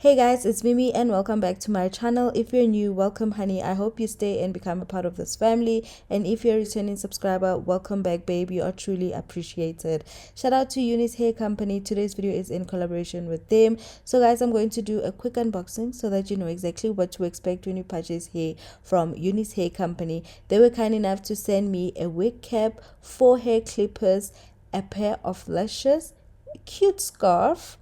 Hey guys, it's Mimi and welcome back to my channel. If you're new, welcome honey. I hope you stay and become a part of this family. And if you're a returning subscriber, welcome back babe. You are truly appreciated. Shout out to UNice Hair Company. Today's video is in collaboration with them. So guys, I'm going to do a quick unboxing so that you know exactly what to expect when you purchase hair from UNice Hair Company. They were kind enough to send me a wig cap, 4 hair clippers, a pair of lashes, a cute scarf,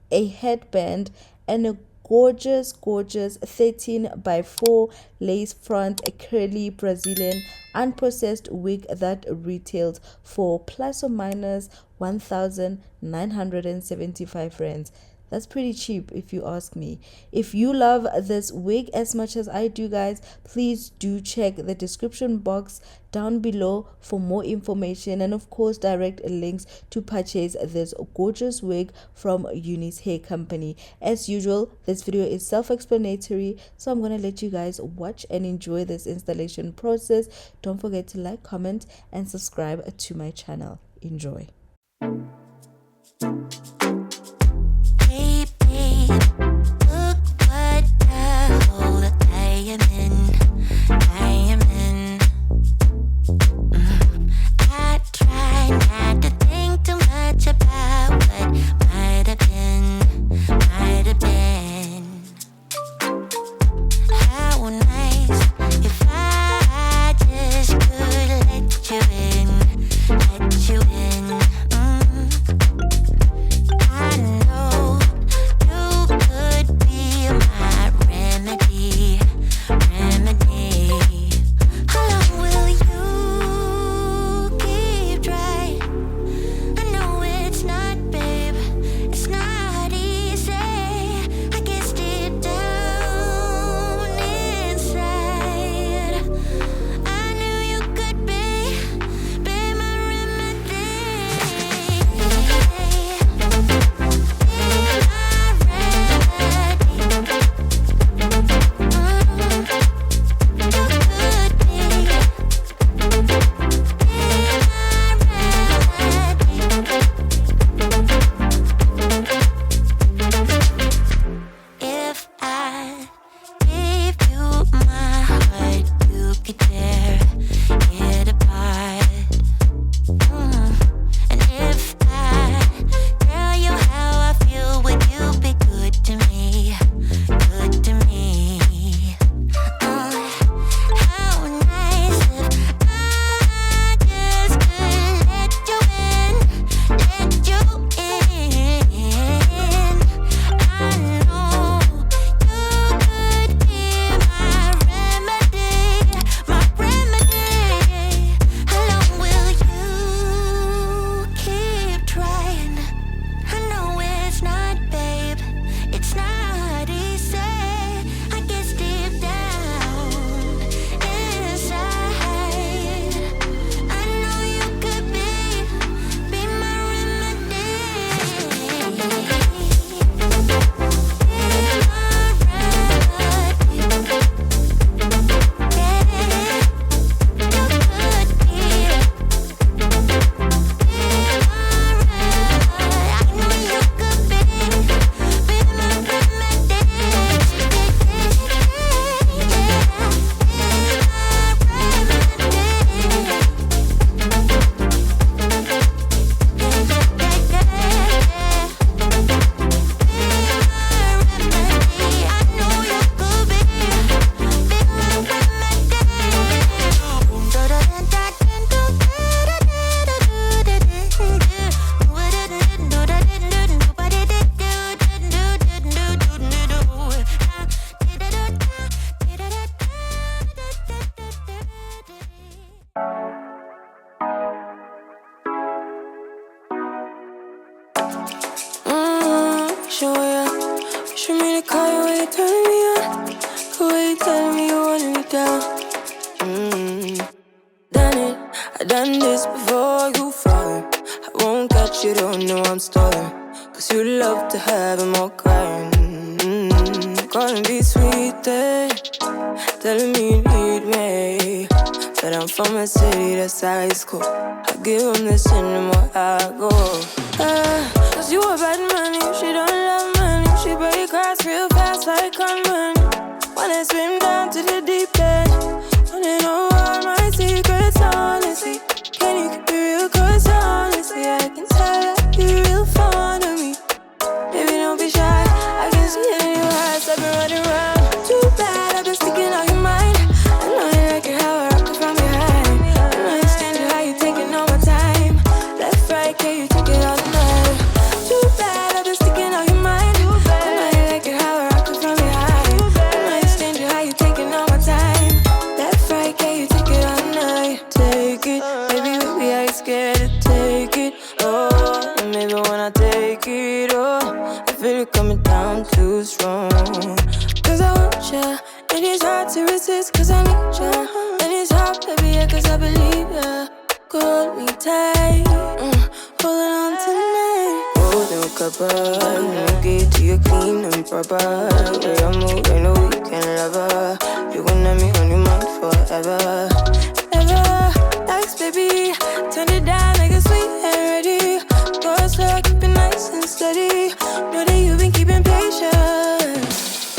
a headband, and a gorgeous 13 by 4 lace front, a curly Brazilian unprocessed wig that retails for plus or minus 1,975 rands. That's pretty cheap if you ask me. If you love this wig as much as I do guys, please do check the description box down below for more information and of course direct links to purchase this gorgeous wig from UNice Hair Company. As usual, this video is self-explanatory, so I'm gonna let you guys watch and enjoy this installation process. Don't forget to like, comment and subscribe to my channel. Enjoy. Show me the car, the way you turn me on, the way you tell me you want me down. Done it, I done this before you falling. I won't catch you, don't know I'm stalling. Cause you love to have them all crying. Calling me sweet, telling me you need me. But I'm from a city that's high school. I give them this and the more I go. Cause you a bad man, she don't love money, she it, but it cries real fast like conman. Wanna swim down to the deep end. Wanna know all my secrets, honestly. Can you keep it real? Cause honestly, I can tell that you're real fond of me. Baby, don't be shy, I can see it in your eyes. I've been running around. Too bad, I've been sticking out your mind. I know you like it how I rock it from behind. I know you stand it, how you taking all my time. Left, right, can you take it all night? Too bad, I've been sticking out your mind. I know you like it how I rock it from behind. I know you stand it, how you taking all my time. Left, right, can you take it all night? Take it, baby, baby, I ain't scared to take it. Oh, and maybe when I take it, oh, I feel it coming down too strong. Cause I want ya, and it's hard to resist cause I need ya. And it's hard, baby, yeah, cause I believe ya. Hold me tight, holding on tonight. Holding a couple, no get to you clean and proper. Way I move, I know you can love her. You gon' have me on your mind forever, ever. Thanks, baby, turn it down like a sweet and ready. Go slow, keep it nice and steady. Know that you've been keeping patience.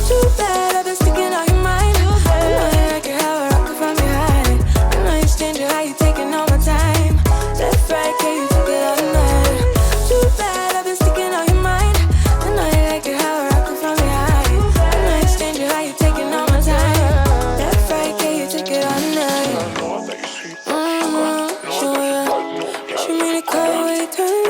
Too bad, I've been sticking out your mind. I know you like it how I rock it from behind. I know you stand it, how you taking all my time. Left, right, can you take it all night? Too bad, I've been sticking out your mind. I know you like it how I rock it from behind. I know you stand it, how you taking all my time. Left, right, can you take it all night? Show ya, show me the color where you turn